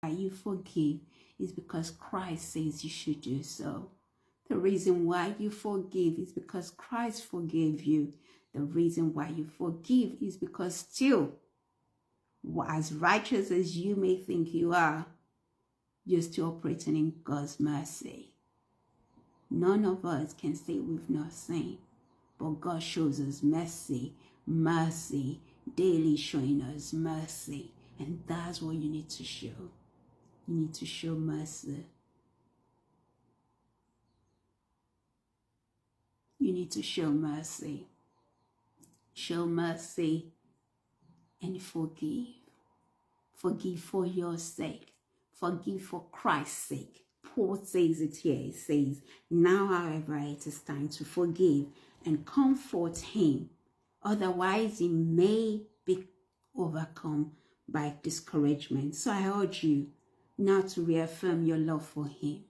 why you forgive is because Christ says you should do so. The reason why you forgive is because Christ forgave you. The reason why you forgive is because still, as righteous as you may think you are, you're still operating in God's mercy. None of us can say we've not sinned, but God shows us mercy, daily showing us mercy. And that's what you need to show. You need to show mercy. You need to show mercy. Show mercy and forgive. Forgive for your sake. Forgive for Christ's sake. Paul says it here. He says, now, however, it is time to forgive and comfort him. Otherwise, he may be overcome by discouragement. So I urge you now to reaffirm your love for him.